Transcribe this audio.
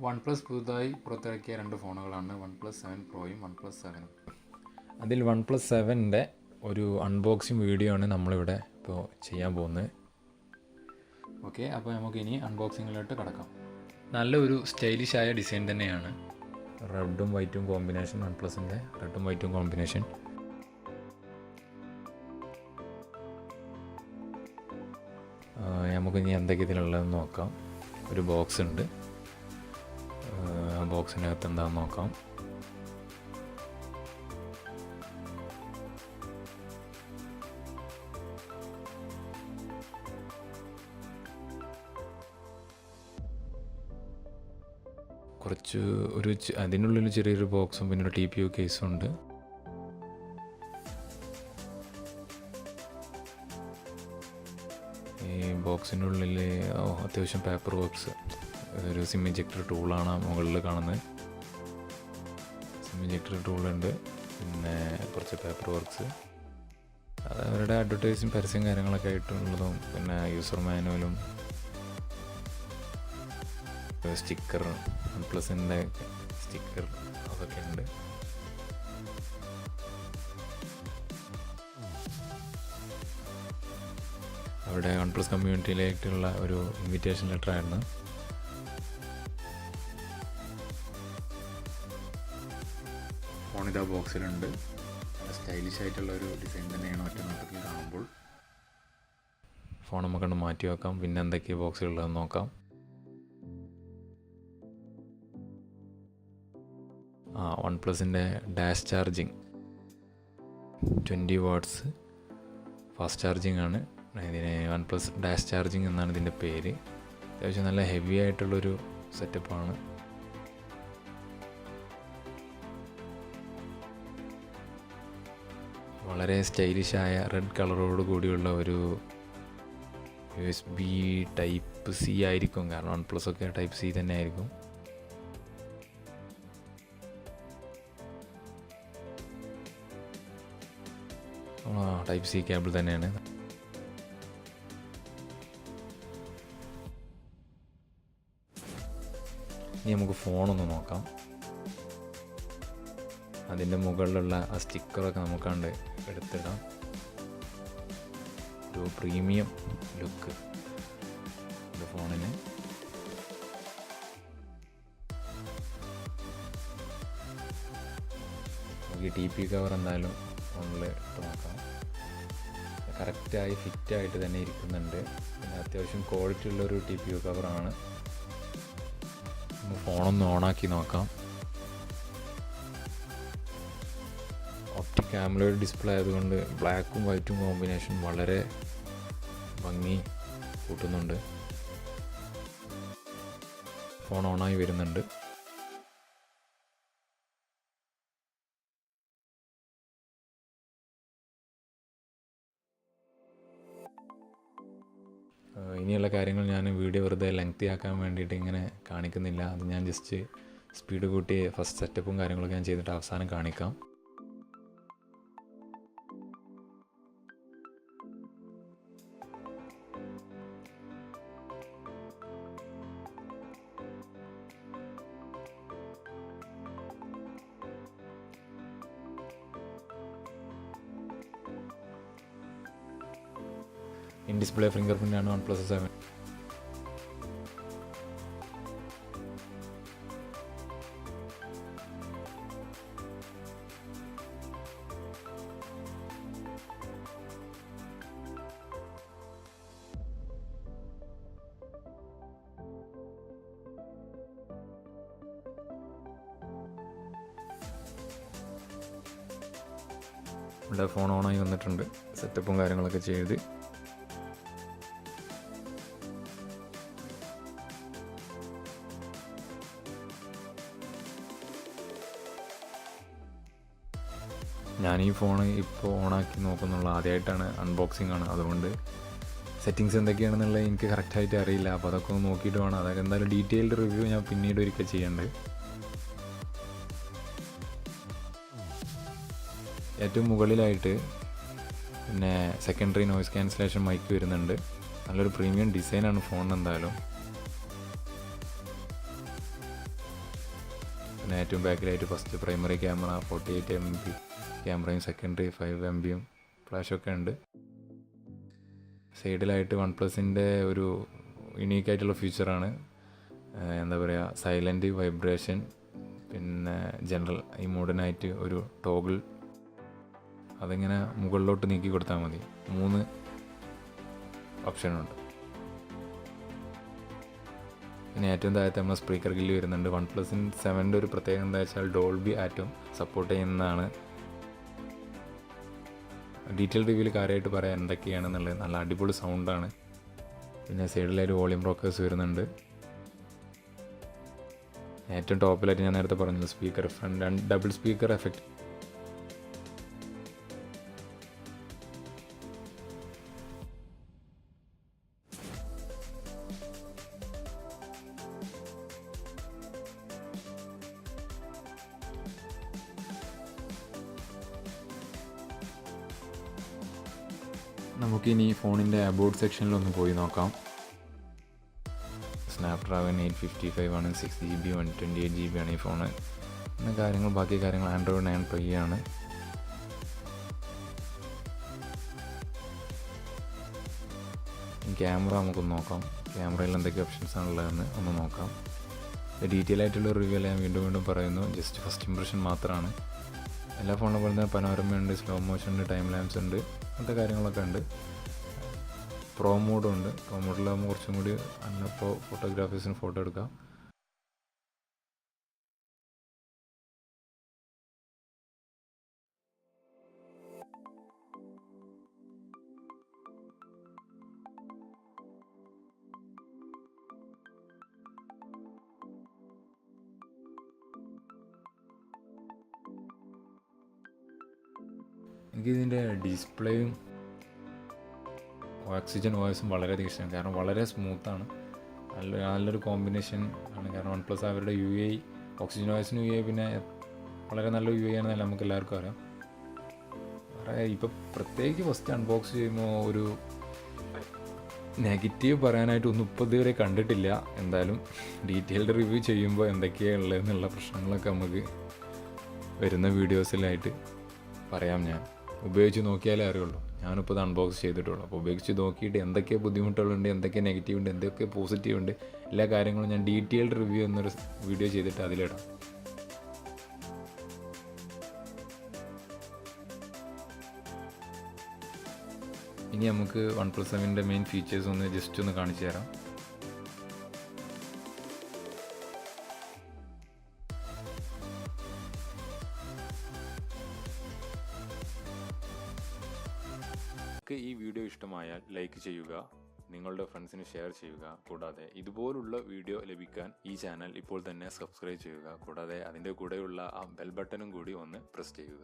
OnePlus പുതുതായി പുറത്തിറക്കിയ രണ്ട് ഫോണുകളാണ് OnePlus 7 Proയും OnePlus 7. അതിൽ OnePlus 7ൻ്റെ ഒരു അൺബോക്സിങ് വീഡിയോ ആണ് നമ്മളിവിടെ ഇപ്പോൾ ചെയ്യാൻ പോകുന്നത്. ഓക്കെ, അപ്പോൾ നമുക്ക് ഇനി അൺബോക്സിങ്ങിലോട്ട് കടക്കാം. നല്ലൊരു സ്റ്റൈലിഷായ ഡിസൈൻ തന്നെയാണ്. റെഡും വൈറ്റും കോമ്പിനേഷൻ, OnePlusൻ്റെ റെഡും വൈറ്റും കോമ്പിനേഷൻ. നമുക്ക് ഇനി എന്തൊക്കെ ഇതിലുള്ളതെന്ന് നോക്കാം. ഒരു ബോക്സ് ഉണ്ട്, ആ ബോക്സിനകത്ത് എന്താണെന്ന് നോക്കാം. അതിനുള്ളിൽ ചെറിയൊരു ബോക്സും പിന്നെ ഒരു TPU കേസും ഉണ്ട്. ഈ ബോക്സിനുള്ളിൽ അത്യാവശ്യം പേപ്പർ വർക്ക്സ്, ഒരു സിം ഇഞ്ചക്ടർ ടൂളാണ് മുകളിൽ കാണുന്നത്. സിം ഇഞ്ചക്ടർ ടൂളുണ്ട്, പിന്നെ കുറച്ച് പേപ്പർ വർക്ക്സ്, അത് അവരുടെ അഡ്വർടൈസിങ് പരസ്യം കാര്യങ്ങളൊക്കെ ആയിട്ടുള്ളതും, പിന്നെ യൂസർ മാനുവലും, സ്റ്റിക്കർ, OnePlusൻ്റെ സ്റ്റിക്കർ അതൊക്കെ ഉണ്ട്. അവിടെ OnePlus കമ്മ്യൂണിറ്റിയിലേക്കുള്ള ഒരു ഇൻവിറ്റേഷൻ ലെറ്റർ ആയിരുന്നു. ഫോൺ ഇതാ ബോക്സിലുണ്ട്. സ്റ്റൈലിഷ് ആയിട്ടുള്ള ഒരു ഡിസൈൻ തന്നെയാണ് ഒറ്റ നോട്ടത്തിൽ കാണുമ്പോൾ. ഫോൺ നമുക്കൊന്ന് മാറ്റി വെക്കാം, പിന്നെ എന്തൊക്കെയാണ് ബോക്സിലുള്ളതെന്ന് നോക്കാം. OnePlusൻ്റെ dash charging 20 watts fast charging ആണ്. ഇതിന് OnePlus ഡാഷ് ചാർജിങ് എന്നാണ് ഇതിൻ്റെ പേര്. അത്യാവശ്യം നല്ല ഹെവി ആയിട്ടുള്ളൊരു സെറ്റപ്പാണ്. വളരെ സ്റ്റൈലിഷായ റെഡ് കളറോട് കൂടിയുള്ള ഒരു USB ടൈപ്പ് C ആയിരിക്കും, കാരണം OnePlus ഒക്കെ ടൈപ്പ് C തന്നെ ആയിരിക്കും. ടൈപ്പ് C കേബിൾ തന്നെയാണ്. ഇനി നമുക്ക് ഫോണൊന്ന് നോക്കാം. അതിൻ്റെ മുകളിലുള്ള ആ സ്റ്റിക്കറൊക്കെ നമുക്കണ്ട് എടുത്തിടാം. ഒരു പ്രീമിയം ലുക്ക് ഇത് ഫോണിന്. നമുക്ക് ഈ TP കവർ എന്തായാലും ഫോണിൽ ഇട്ട് നോക്കാം. കറക്റ്റായി ഫിറ്റായിട്ട് തന്നെ ഇരിക്കുന്നുണ്ട്. പിന്നെ അത്യാവശ്യം ക്വാളിറ്റി ഉള്ളൊരു TPU കവറാണ്. ഫോണൊന്ന് ഓണാക്കി നോക്കാം. ഒപ്റ്റിക് ആമോലെഡ് ഡിസ്പ്ലേ ആയതുകൊണ്ട് ബ്ലാക്കും വൈറ്റും കോമ്പിനേഷൻ വളരെ ഭംഗി കൂട്ടുന്നുണ്ട്. ഫോൺ ഓണായി വരുന്നുണ്ട്. ഇനിയുള്ള കാര്യങ്ങൾ ഞാൻ വീഡിയോ വെറുതെ ലെങ്തി ആക്കാൻ വേണ്ടിയിട്ട് ഇങ്ങനെ കാണിക്കുന്നില്ല. അത് ഞാൻ ജസ്റ്റ് സ്പീഡ് കൂട്ടി ഫസ്റ്റ് സെറ്റപ്പും കാര്യങ്ങളൊക്കെ ഞാൻ ചെയ്തിട്ട് അവസാനം കാണിക്കാം. ഇൻ ഡിസ്പ്ലേ ഫിംഗർ പ്രിൻ്റാണ് OnePlus 7. ഇവിടെ ഫോൺ ഓണായി വന്നിട്ടുണ്ട്. സെറ്റപ്പും കാര്യങ്ങളൊക്കെ ചെയ്ത് ഞാൻ ഈ ഫോൺ ഇപ്പോൾ ഓണാക്കി നോക്കുന്നുള്ളൂ. ആദ്യമായിട്ടാണ്, അൺബോക്സിംഗ് ആണ്. അതുകൊണ്ട് സെറ്റിങ്സ് എന്തൊക്കെയാണെന്നുള്ളത് എനിക്ക് കറക്റ്റായിട്ട് അറിയില്ല. അപ്പോൾ അതൊക്കെ ഒന്ന് നോക്കിയിട്ട് വേണം. അതൊക്കെ എന്തായാലും ഡീറ്റെയിൽഡ് റിവ്യൂ ഞാൻ പിന്നീട് ഒരിക്കൽ ചെയ്യേണ്ടത്. ഏറ്റവും മുകളിലായിട്ട് പിന്നെ സെക്കൻഡറി നോയ്സ് ക്യാൻസലേഷൻ മൈക്ക് വരുന്നുണ്ട്. നല്ലൊരു പ്രീമിയം ഡിസൈനാണ് ഫോണിന് എന്തായാലും. പിന്നെ ഏറ്റവും ബാക്കിലായിട്ട് ഫസ്റ്റ് പ്രൈമറി ക്യാമറ 48 MP ക്യാമറയും സെക്കൻഡറി 5 MB ഫ്ലാഷൊക്കെ ഉണ്ട്. സൈഡിലായിട്ട് വൺ പ്ലസിൻ്റെ ഒരു യുണീക്കായിട്ടുള്ള ഫീച്ചറാണ് എന്താ പറയുക, സൈലൻറ്റ് വൈബ്രേഷൻ, പിന്നെ ജനറൽ ഈ മോഡനായിട്ട് ഒരു ടോഗിൾ, അതിങ്ങനെ മുകളിലോട്ട് നീക്കി കൊടുത്താൽ മതി. 3 ഓപ്ഷനുണ്ട്. പിന്നെ ഏറ്റവും താഴത്തെ നമ്മൾ സ്പീക്കർ ഗില്ല് വരുന്നുണ്ട്. വൺ പ്ലസ് 7ൻ്റെ ഒരു പ്രത്യേകത എന്താ വെച്ചാൽ ഡോൾബി ആറ്റം സപ്പോർട്ട് ചെയ്യുന്നതാണ്. ഡീറ്റെയിൽ റിവ്യൂവിൽ കാര്യമായിട്ട് പറയാൻ എന്തൊക്കെയാണെന്നുള്ളത്. നല്ല അടിപൊളി സൗണ്ടാണ്. പിന്നെ സൈഡിലൊരു വോളിയം റോക്കേഴ്സ് വരുന്നുണ്ട്. ഏറ്റവും ടോപ്പിലായിട്ട് ഞാൻ നേരത്തെ പറഞ്ഞത് speaker, front double speaker effect. നമുക്കിനി ഫോണിൻ്റെ അബൌട്ട് സെക്ഷനിലൊന്ന് പോയി നോക്കാം. സ്നാപ്ഡ്രാഗൺ 855 ആണ്, 6GB 128GB ആണ് ഈ ഫോണ്. പിന്നെ ബാക്കി കാര്യങ്ങൾ ആൻഡ്രോയിഡ് 9 Pie ആണ്. ക്യാമറ നമുക്കൊന്ന് നോക്കാം. ക്യാമറയിൽ എന്തൊക്കെ ഓപ്ഷൻസ് ആണുള്ളതെന്ന് ഒന്ന് നോക്കാം. ഡീറ്റെയിൽ ആയിട്ടുള്ള റിവ്യൂ ഞാൻ വീണ്ടും പറയുന്നു. ജസ്റ്റ് ഫസ്റ്റ് ഇംപ്രഷൻ മാത്രമാണ്. എല്ലാ ഫോണിലും പോലെ തന്നെ പനോരമയുണ്ട്, സ്ലോ മോഷൻ ഉണ്ട്, ടൈം ലാംസ് ഉണ്ട്, അങ്ങനത്തെ കാര്യങ്ങളൊക്കെ ഉണ്ട്. പ്രോ മോഡും ഉണ്ട്. പ്രോ മോഡിലാകുമ്പോൾ കുറച്ചും കൂടി നല്ല ഫോട്ടോഗ്രാഫേഴ്സിന് ഫോട്ടോ എടുക്കാം. എനിക്കിതിൻ്റെ ഡിസ്പ്ലേയും ഓക്സിജൻ വോയിസും വളരെയധികം ഇഷ്ടമാണ്. കാരണം വളരെ സ്മൂത്താണ്. നല്ലൊരു കോമ്പിനേഷൻ ആണ്. കാരണം വൺ പ്ലസ് അവരുടെ UI ഓക്സിജൻ വോയിസിന് UI പിന്നെ വളരെ നല്ല UI ആണെന്നല്ല നമുക്ക് എല്ലാവർക്കും അറിയാം. ഇപ്പോൾ പ്രത്യേകിച്ച് ഫസ്റ്റ് അൺബോക്സ് ചെയ്യുമ്പോൾ ഒരു നെഗറ്റീവ് പറയാനായിട്ടൊന്നും ഇപ്പോൾ ഇതുവരെ കണ്ടിട്ടില്ല. എന്തായാലും ഡീറ്റെയിൽഡ് റിവ്യൂ ചെയ്യുമ്പോൾ എന്തൊക്കെയാണ് ഉള്ളതെന്നുള്ള പ്രശ്നങ്ങളൊക്കെ നമുക്ക് വരുന്ന വീഡിയോസിലായിട്ട് പറയാം. ഞാൻ ഉപയോഗിച്ച് നോക്കിയാലേ അറിയുള്ളൂ. ഞാനിപ്പോൾ ഇത് അൺബോക്സ് ചെയ്തിട്ടുള്ളൂ. അപ്പോൾ ഉപയോഗിച്ച് നോക്കിയിട്ട് എന്തൊക്കെ ബുദ്ധിമുട്ടുകളുണ്ട്, എന്തൊക്കെ നെഗറ്റീവ് ഉണ്ട്, എന്തൊക്കെ പോസിറ്റീവ് ഉണ്ട്, എല്ലാ കാര്യങ്ങളും ഞാൻ ഡീറ്റെയിൽഡ് റിവ്യൂ എന്നൊരു വീഡിയോ ചെയ്തിട്ട് അതിലിടാം. ഇനി നമുക്ക് വൺ പ്ലസ് 7ൻ്റെ മെയിൻ ഫീച്ചേഴ്സ് ഒന്ന് ജസ്റ്റ് ഒന്ന് കാണിച്ചു തരാം. ഈ വീഡിയോ ഇഷ്ടമായാൽ ലൈക്ക് ചെയ്യുക, നിങ്ങളുടെ ഫ്രണ്ട്സിന് ഷെയർ ചെയ്യുക. കൂടാതെ ഇതുപോലുള്ള വീഡിയോ ലഭിക്കാൻ ഈ ചാനൽ ഇപ്പോൾ തന്നെ സബ്സ്ക്രൈബ് ചെയ്യുക. കൂടാതെ അതിൻ്റെ കൂടെയുള്ള ആ ബെൽ ബട്ടണും കൂടി ഒന്ന് പ്രസ് ചെയ്യുക.